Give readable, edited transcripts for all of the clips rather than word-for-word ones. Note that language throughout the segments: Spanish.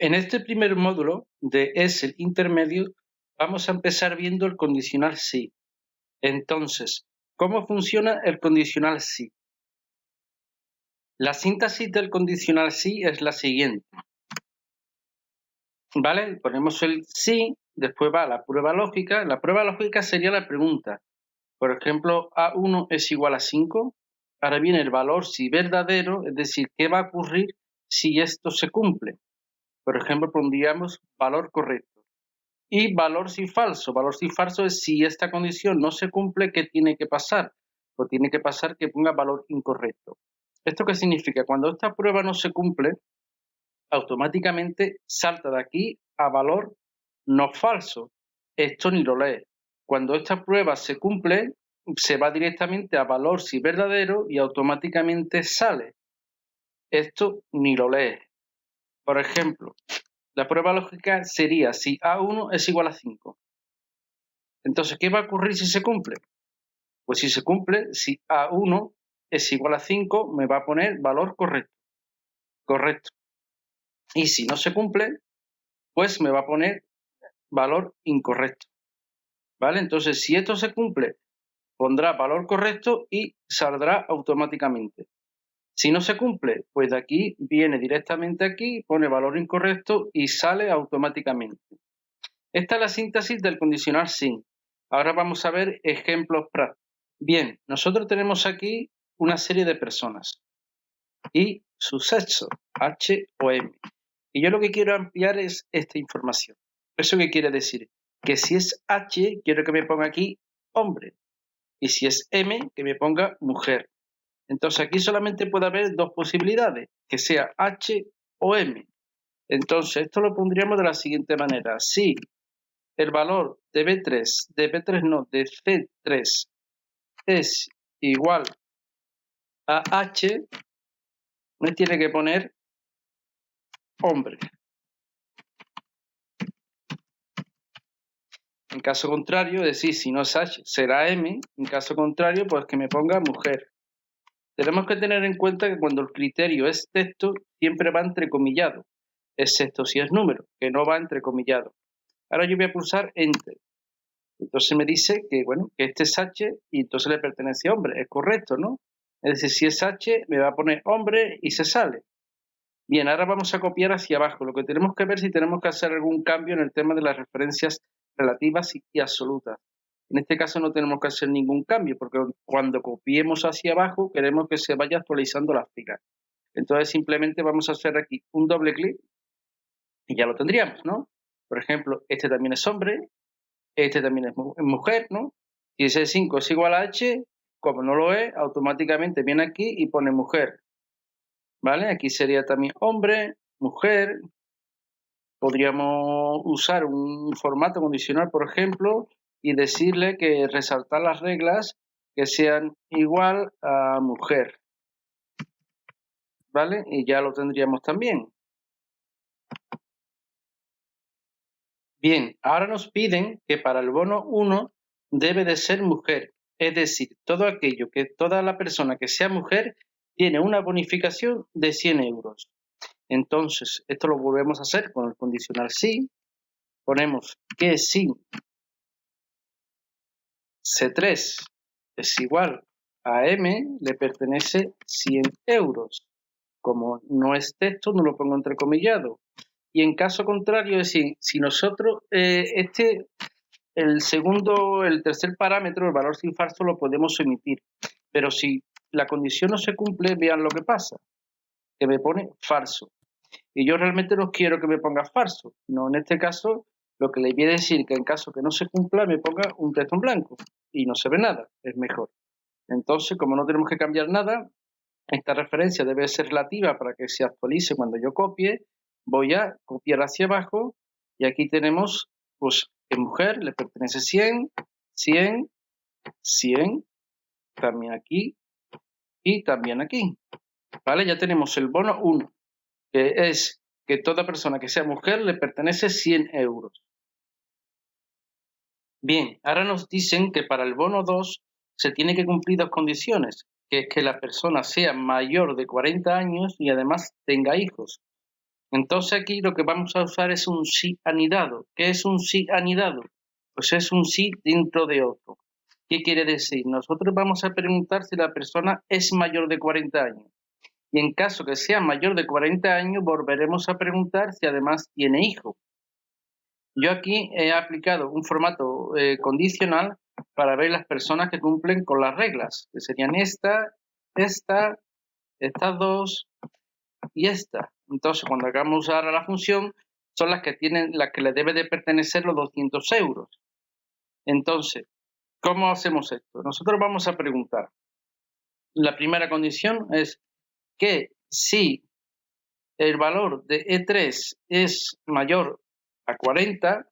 En este primer módulo de el intermedio vamos a empezar viendo el condicional si. Entonces, ¿cómo funciona el condicional si? La síntesis del condicional si es la siguiente. ¿Vale? Ponemos el si, después va la prueba lógica. La prueba lógica sería la pregunta. Por ejemplo, A1 es igual a 5. Ahora viene el valor si verdadero, es decir, ¿qué va a ocurrir si esto se cumple? Por ejemplo, pondríamos valor correcto. Y valor si falso. Valor si falso es si esta condición no se cumple, ¿qué tiene que pasar? Pues tiene que pasar que ponga valor incorrecto. ¿Esto qué significa? Cuando esta prueba no se cumple, automáticamente salta de aquí a valor no falso. Esto ni lo lee. Cuando esta prueba se cumple, se va directamente a valor si verdadero y automáticamente sale. Esto ni lo lee. Por ejemplo, la prueba lógica sería si A1 es igual a 5. Entonces, ¿qué va a ocurrir si se cumple? Pues si se cumple, si A1 es igual a 5, me va a poner valor correcto. Correcto. Y si no se cumple, pues me va a poner valor incorrecto. ¿Vale? Entonces, si esto se cumple, pondrá valor correcto y saldrá automáticamente. Si no se cumple, pues de aquí viene directamente aquí, pone valor incorrecto y sale automáticamente. Esta es la síntesis del condicional sin. Ahora vamos a ver ejemplos prácticos. Bien, nosotros tenemos aquí una serie de personas y su sexo, H o M. Y yo lo que quiero ampliar es esta información. ¿Eso qué quiere decir? Que si es H, quiero que me ponga aquí hombre. Y si es M, que me ponga mujer. Entonces aquí solamente puede haber dos posibilidades, que sea H o M. Entonces esto lo pondríamos de la siguiente manera. Si el valor de de C3 es igual a H, me tiene que poner hombre. En caso contrario, es decir, si no es H, será M. En caso contrario, pues que me ponga mujer. Tenemos que tener en cuenta que cuando el criterio es texto, siempre va entrecomillado, excepto si es número, que no va entrecomillado. Ahora yo voy a pulsar Enter. Entonces me dice que, bueno, que este es H y entonces le pertenece a hombre. Es correcto, ¿no? Es decir, si es H, me va a poner hombre y se sale. Bien, ahora vamos a copiar hacia abajo. Lo que tenemos que ver si tenemos que hacer algún cambio en el tema de las referencias relativas y absolutas. En este caso no tenemos que hacer ningún cambio porque cuando copiemos hacia abajo queremos que se vaya actualizando la figa. Entonces simplemente vamos a hacer aquí un doble clic y ya lo tendríamos, ¿no? Por ejemplo, este también es hombre, este también es mujer, ¿no? Si ese 5 es igual a H, como no lo es, automáticamente viene aquí y pone mujer. ¿Vale? Aquí sería también hombre, mujer. Podríamos usar un formato condicional, por ejemplo, y decirle que resaltar las reglas que sean igual a mujer. ¿Vale? Y ya lo tendríamos también. Bien, ahora nos piden que para el bono 1 debe de ser mujer. Es decir, toda la persona que sea mujer tiene una bonificación de 100 euros. Entonces, esto lo volvemos a hacer con el condicional si. Ponemos que si C3 es igual a M, le pertenece 100 euros. Como no es texto, no lo pongo entrecomillado. Y en caso contrario, es decir, si nosotros, el tercer parámetro, el valor sin falso, lo podemos emitir. Pero si la condición no se cumple, vean lo que pasa, que me pone falso. Y yo realmente no quiero que me ponga falso. No, en este caso, lo que le viene a decir que en caso que no se cumpla, me ponga un texto en blanco. Y no se ve nada, es mejor. Entonces, como no tenemos que cambiar nada, esta referencia debe ser relativa para que se actualice cuando yo copie. Voy a copiar hacia abajo y aquí tenemos, pues, que mujer le pertenece 100, 100, 100, también aquí y también aquí. ¿Vale? Ya tenemos el bono 1, que es que toda persona que sea mujer le pertenece 100 euros. Bien, ahora nos dicen que para el bono 2 se tiene que cumplir dos condiciones, que es que la persona sea mayor de 40 años y además tenga hijos. Entonces aquí lo que vamos a usar es un sí anidado. ¿Qué es un sí anidado? Pues es un sí dentro de otro. ¿Qué quiere decir? Nosotros vamos a preguntar si la persona es mayor de 40 años. Y en caso que sea mayor de 40 años, volveremos a preguntar si además tiene hijos. Yo aquí he aplicado un formato condicional para ver las personas que cumplen con las reglas, que serían estas dos y esta. Entonces, cuando hagamos usar a la función, son las que le debe de pertenecer los 200 euros. Entonces, ¿cómo hacemos esto? Nosotros vamos a preguntar. La primera condición es que si el valor de E3 es mayor a 40,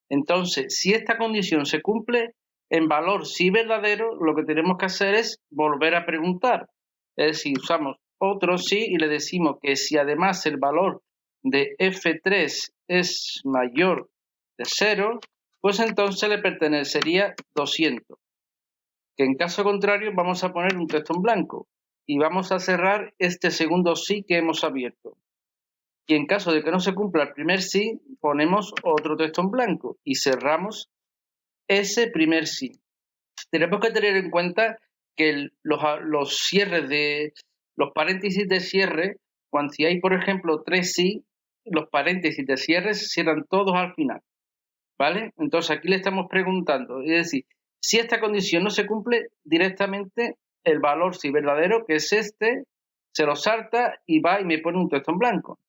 entonces, si esta condición se cumple, en valor sí verdadero, lo que tenemos que hacer es volver a preguntar. Es decir, usamos otro sí y le decimos que si además el valor de F3 es mayor de 0, pues entonces le pertenecería 200. Que en caso contrario vamos a poner un texto en blanco y vamos a cerrar este segundo sí que hemos abierto. Y en caso de que no se cumpla el primer sí, ponemos otro texto en blanco y cerramos ese primer sí. Tenemos que tener en cuenta que los cierres de los paréntesis de cierre, cuando si hay, por ejemplo, 3 sí, los paréntesis de cierre se cierran todos al final. ¿Vale? Entonces aquí le estamos preguntando, es decir, si esta condición no se cumple, directamente el valor sí verdadero, que es este, se lo salta y va y me pone un texto en blanco.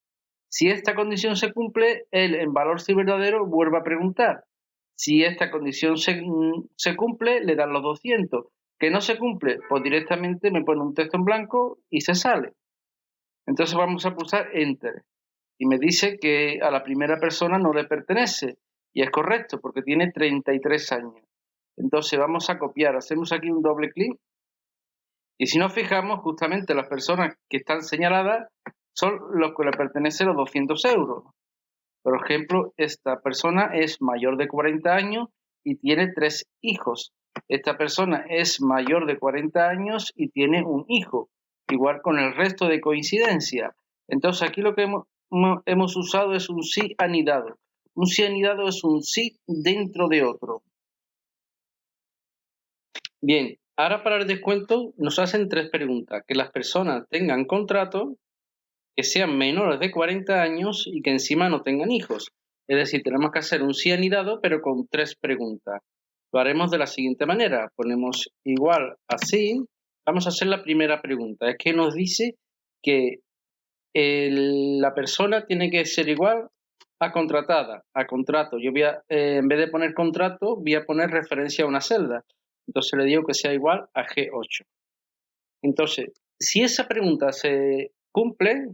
Si esta condición se cumple, él en valor sí verdadero vuelve a preguntar. Si esta condición se cumple, le dan los 200. Que no se cumple, pues directamente me pone un texto en blanco y se sale. Entonces vamos a pulsar Enter. Y me dice que a la primera persona no le pertenece. Y es correcto, porque tiene 33 años. Entonces vamos a copiar. Hacemos aquí un doble clic. Y si nos fijamos, justamente las personas que están señaladas son los que le pertenecen los 200 euros. Por ejemplo, esta persona es mayor de 40 años y tiene 3 hijos. Esta persona es mayor de 40 años y tiene un hijo, igual con el resto de coincidencia. Entonces aquí lo que hemos usado es un sí anidado. Un sí anidado es un sí dentro de otro. Bien, ahora para el descuento nos hacen 3 preguntas. Que las personas tengan contrato, que sean menores de 40 años y que encima no tengan hijos. Es decir, tenemos que hacer un sí anidado, pero con 3 preguntas. Lo haremos de la siguiente manera. Ponemos igual así. Vamos a hacer la primera pregunta. Es que nos dice que la persona tiene que ser igual a contratada, a contrato. Yo voy a, en vez de poner contrato, voy a poner referencia a una celda. Entonces le digo que sea igual a G8. Entonces, si esa pregunta se cumple,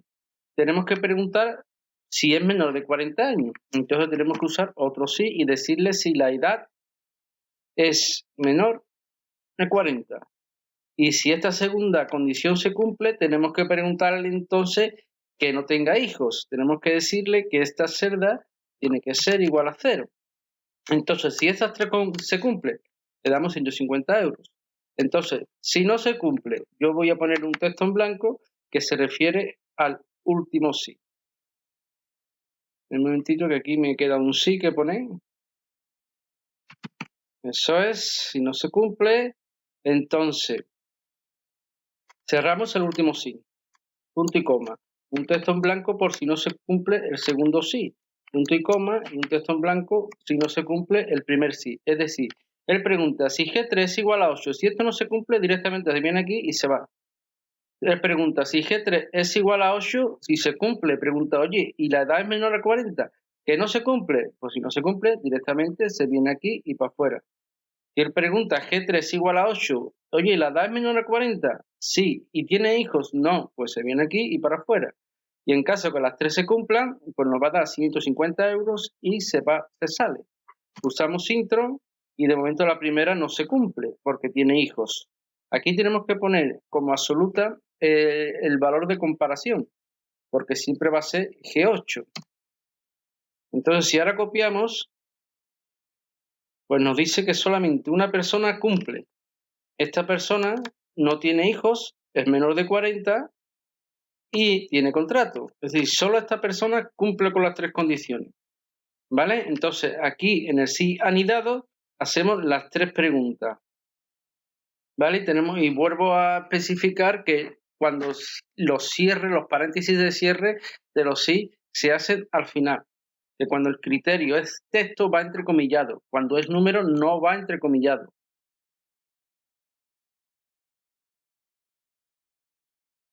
tenemos que preguntar si es menor de 40 años. Entonces tenemos que usar otro sí y decirle si la edad es menor de 40. Y si esta segunda condición se cumple, tenemos que preguntarle entonces que no tenga hijos. Tenemos que decirle que esta celda tiene que ser igual a 0. Entonces, si estas 3 se cumplen, le damos 150 euros. Entonces, si no se cumple, yo voy a poner un texto en blanco que se refiere al último sí. Un momentito que aquí me queda un sí que poner. Eso es, si no se cumple, entonces cerramos el último sí. Punto y coma. Un texto en blanco por si no se cumple el segundo sí. Punto y coma y un texto en blanco si no se cumple el primer sí. Es decir, él pregunta si G3 es igual a 8. Si esto no se cumple, directamente se viene aquí y se va. Él pregunta si G3 es igual a 8. Si se cumple, pregunta, oye, ¿y la edad es menor a 40? ¿Que no se cumple? Pues si no se cumple, directamente se viene aquí y para afuera. Si él pregunta G3 es igual a 8, oye, ¿la edad es menor a 40? Sí. ¿Y tiene hijos? No. Pues se viene aquí y para afuera. Y en caso que las 3 se cumplan, pues nos va a dar 150 euros y se sale. Usamos intro y de momento la primera no se cumple porque tiene hijos. Aquí tenemos que poner como absoluta el valor de comparación, porque siempre va a ser G8. Entonces, si ahora copiamos, pues nos dice que solamente una persona cumple. Esta persona no tiene hijos, es menor de 40 y tiene contrato. Es decir, solo esta persona cumple con las 3 condiciones. ¿Vale? Entonces, aquí en el sí anidado hacemos las 3 preguntas. ¿Vale? Y vuelvo a especificar que cuando los cierres, los paréntesis de cierre de los sí se hacen al final. Que cuando el criterio es texto va entrecomillado, cuando es número no va entrecomillado.